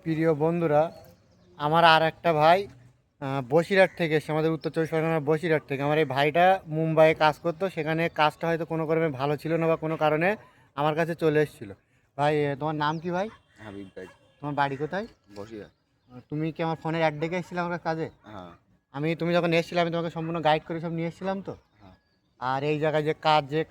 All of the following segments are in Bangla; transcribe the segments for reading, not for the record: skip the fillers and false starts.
প্রিয় বন্ধুরা, আমার আর একটা ভাই বসিরহাট থেকে এসছে, আমাদের উত্তর চব্বিশ পরগনার বসিরহাট থেকে। আমার এই ভাইটা মুম্বাইয়ে কাজ করতো, সেখানে কাজটা হয়তো কোনো কারণে ভালো ছিল না বা কোনো কারণে আমার কাছে চলে এসেছিলো। ভাই তোমার নাম কি ভাই? হাবিব ভাই। তোমার বাড়ি কোথায়? বসিরহাট। তুমি কি আমার ফোনের অ্যাড দেখে এসেছিলে আমার কাজে? হ্যাঁ। তুমি যখন এসেছিলে আমি তোমাকে সম্পূর্ণ গাইড করে সব নিয়ে এসেছিলাম তো। হ্যাঁ, আর এই জায়গায় যে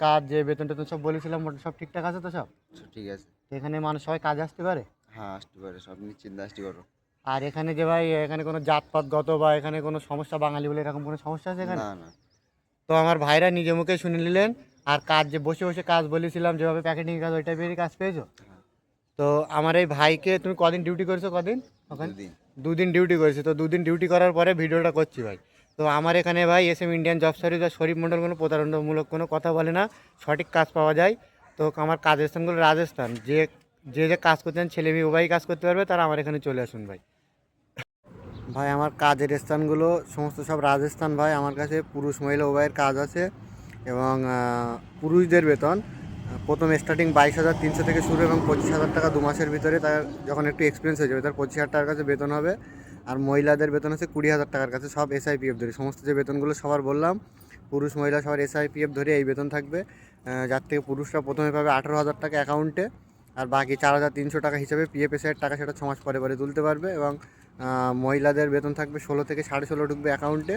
কাজ যে বেতন টেতন সব বলেছিলাম, সব ঠিকঠাক আছে তো সব? আচ্ছা, ঠিক আছে। তো এখানে মানুষ সবাই কাজে আসতে পারে? হ্যাঁ, আসতে পারে, সব নিশ্চিন্তে আসতে পারো। আর এখানে যে ভাই, এখানে কোনো জাতপাতগত বা এখানে কোনো সমস্যা, বাঙালি বলে এরকম কোনো সমস্যা আছে এখানে? না না। তো আমার ভাইরা নিজে মুখে শুনে নিলেন। আর কাজ যে বসে বসে কাজ বলেছিলাম, যেভাবে প্যাকেটিং কাজ, ওই টাইপেরই কাজ পেয়েছো? হ্যাঁ, তো আমার এই ভাইকে তুমি কদিন ডিউটি করেছো, কদিন ওখানে? দুদিন। 2 দিন ডিউটি করেছি। তো 2 দিন ডিউটি করার পরে ভিডিওটা করছি ভাই। তো আমার এখানে ভাই এসএম ইন্ডিয়ান জব সার্ভিস বা শরীফ মন্ডল কোনো প্রতারণামূলক কোনো কথা বলে না, সঠিক কাজ পাওয়া যায়। তো আমার কাজের স্থানগুলো রাজস্থান। যে যে যে কাজ করতে চান, ছেলে মেয়ে উভয়ই কাজ করতে পারবে, তারা আমার এখানে চলে আসুন ভাই। ভাই আমার কাজের স্থানগুলো সমস্ত সব রাজস্থান ভাই। আমার কাছে পুরুষ মহিলা উভয়ের কাজ আছে। এবং পুরুষদের বেতন প্রথম স্টার্টিং 22,300 থেকে শুরু, এবং 25,000 টাকা 2 মাসের ভিতরে। তার যখন একটু এক্সপিরিয়েন্স হয়ে যাবে তার 25,000 টাকার কাছে বেতন হবে। আর মহিলাদের বেতন আছে 20,000 টাকার কাছে, সব SIPF ধরে। সমস্ত যে বেতনগুলো সবার বললাম, পুরুষ মহিলা সবার SIPF ধরে এই বেতন থাকবে। যার থেকে পুরুষরা প্রথমে পাবে 18,000 টাকা অ্যাকাউন্টে, আর বাকি 4,300 টাকা হিসাবে PF এর টাকা, সেটা 6 মাস পরে পরে তুলতে পারবে। এবং মহিলাদের বেতন থাকবে 16 থেকে 16.5 ঢুকবে অ্যাকাউন্টে,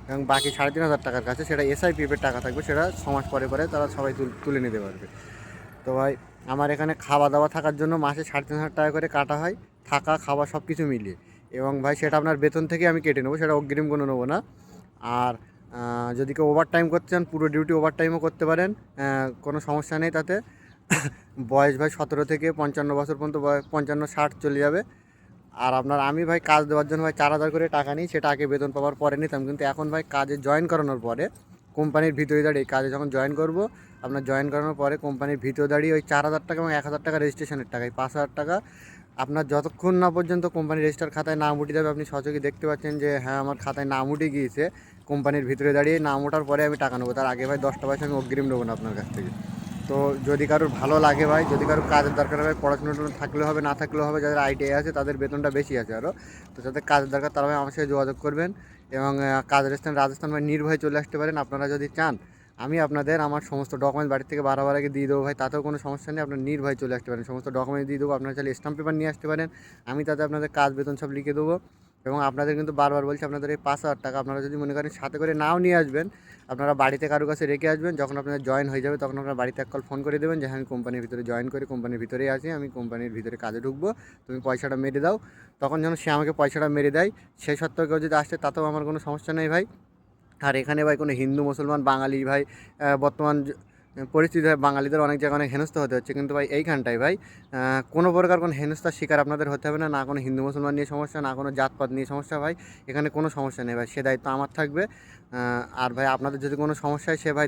এবং বাকি 3,500 টাকার কাছে সেটা SIPF এর টাকা থাকবে, সেটা 6 মাস পরে পরে তারা সবাই তুলে নিতে পারবে। তো ভাই আমার এখানে খাওয়া দাওয়া থাকার জন্য মাসে 3,500 টাকা করে কাটা হয়, থাকা খাওয়া সব কিছু মিলিয়ে। এবং ভাই সেটা আপনার বেতন থেকে আমি কেটে নেবো, সেটা অগ্রিম কোনো নেবো না। আর যদি কেউ ওভার টাইম করতে চান, পুরো ডিউটি ওভার টাইমও করতে পারেন, কোনো সমস্যা নেই তাতে। বয়স ভাই 17 থেকে 55 বছর পর্যন্ত, 55-60 চলে যাবে। আর আমি ভাই কাজ দেওয়ার জন্য ভাই 4,000 করে টাকা নিই, সেটা আগে বেতন পাওয়ার পরে নিতাম। কিন্তু এখন ভাই কাজে জয়েন করানোর পরে, কোম্পানির ভিতরে দাঁড়িয়ে কাজে যখন জয়েন করব, আপনার জয়েন করানোর পরে কোম্পানির ভিতরে দাঁড়িয়ে ওই 4,000 টাকা এবং 1,000 টাকা রেজিস্ট্রেশনের টাকা, এই 5,000 টাকা আপনার যতক্ষণ না পর্যন্ত কোম্পানির রেজিস্টার খাতায় নাম উঠে যাবে, আপনি সচক্ষে দেখতে পাচ্ছেন যে হ্যাঁ আমার খাতায় নাম উঠে গিয়েছে, কোম্পানির ভিতরে দাঁড়িয়ে নাম ওঠার পরে আমি টাকা নেবো। তার আগে ভাই 10টা পয়সা আমি অগ্রিম নেবো না আপনার কাছ থেকে। তো যদি কারোর ভালো লাগে ভাই, যদি কারোর কাজের দরকার হয়, পড়াশোনা থাকলে হবে, না থাকলেও হবে, যাদের ITI আছে তাদের বেতনটা বেশি আছে আরও। তো যাদের কাজের দরকার তারা ভাই আমার সাথে যোগাযোগ করবেন। এবং কাজের স্থান রাজস্থান ভাই, নির্ভয়ে চলে আসতে পারেন আপনারা যদি চান। আমি আপনাদের আমার সমস্ত ডকুমেন্টস বাড়ি থেকে বারবার আগে দিয়ে দেবো ভাই, তাতেও কোনো সমস্যা নেই। আপনার নির্ভয়ে চলে আসতে পারেন, সমস্ত ডকুমেন্টস দিয়ে দেবো। আপনারা চাইলে স্ট্যাম্প পেপার নিয়ে আসতে পারেন, আমি তাতে আপনাদের কাজ বেতন সব লিখে দেবো। এবং আপনাদের কিন্তু বারবার বলছি, আপনাদের এই 5,000 টাকা আপনারা যদি মনে করেন সাথে করে নাও নিয়ে আসবেন, আপনারা বাড়িতে কারো কাছে রেখে আসবেন। যখন আপনাদের জয়েন হয়ে যাবে তখন আপনারা বাড়িতে এক কল ফোন করে দেবেন যে হ্যাঁ আমি কোম্পানির ভিতরে জয়েন করি, কোম্পানির ভিতরেই আছি, আমি কোম্পানির ভিতরে কাজে ঢুকবো, তুমি পয়সাটা মেরে দাও। তখন যেন সে আমাকে পয়সাটা মেরে দেয়। সেই সত্ত্বেও কেউ যদি আসে তাতেও আমার কোনো সমস্যা নেই ভাই। আর এখানে ভাই কোনো হিন্দু মুসলমান বাঙালি ভাই, বর্তমান পরিস্থিতি হয় বাঙালিদের অনেক জায়গায় অনেক হেনস্থা হতে হচ্ছে, কিন্তু ভাই এইখানটায় ভাই কোনো প্রকার কোনো হেনস্থার শিকার আপনাদের হতে হবে না। না কোনো হিন্দু মুসলমান নিয়ে সমস্যা, না কোনো জাতপাত নিয়ে সমস্যা ভাই, এখানে কোনো সমস্যা নেই ভাই, সে দায়িত্ব আমার থাকবে। আর ভাই আপনাদের যদি কোনো সমস্যা হয়, সে ভাই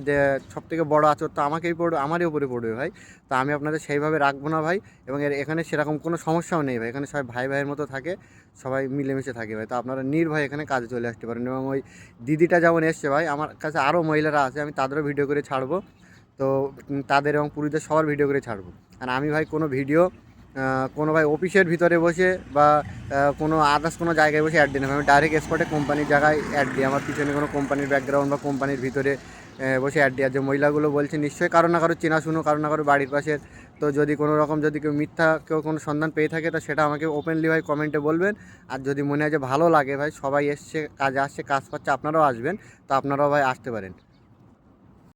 সবথেকে বড় আচর তো আমাকেই পড়বে, আমারই উপরে পড়বে ভাই। তো আমি আপনাদের সেইভাবে রাখবো না ভাই। এবং এখানে সেরকম কোনো সমস্যাও নেই ভাই, এখানে সবাই ভাই ভাইয়ের মতো থাকে, সবাই মিলেমিশে থাকে ভাই। তো আপনারা নির্ভয়ে এখানে কাজে চলে আসতে পারেন। এবং ওই দিদিটা যেমন এসছে ভাই, আমার কাছে আরও মহিলারা আছে, আমি তাদেরও ভিডিও করে ছাড়বো। তো তাদের এবং পুরুষদের সবার ভিডিও করে ছাড়বো। আর আমি ভাই কোনো ভিডিও কোনো ভাই অফিসের ভিতরে বসে বা কোনো আদার্স কোনো জায়গায় বসে অ্যাড দিই না, আমি ডাইরেক্ট স্পটে কোম্পানির জায়গায় অ্যাড দিই। আমার পিছনে কোনো কোম্পানির ব্যাকগ্রাউন্ড বা কোম্পানির ভিতরে বসে অ্যাড দিই। আর যে মহিলাগুলো বলছে, নিশ্চয়ই কারো না কারো চেনাশুনো, কারো না কারো বাড়ির পাশের। তো যদি কোনো রকম যদি কেউ মিথ্যা কেউ কোনো সন্ধান পেয়ে থাকে, তো সেটা আমাকে ওপেনলি ভাই কমেন্টে বলবেন। আর যদি মনে হয় যে ভালো লাগে ভাই, সবাই এসছে কাজে আসছে কাজ পাচ্ছে, আপনারাও আসবেন, তো আপনারাও ভাই আসতে পারেন।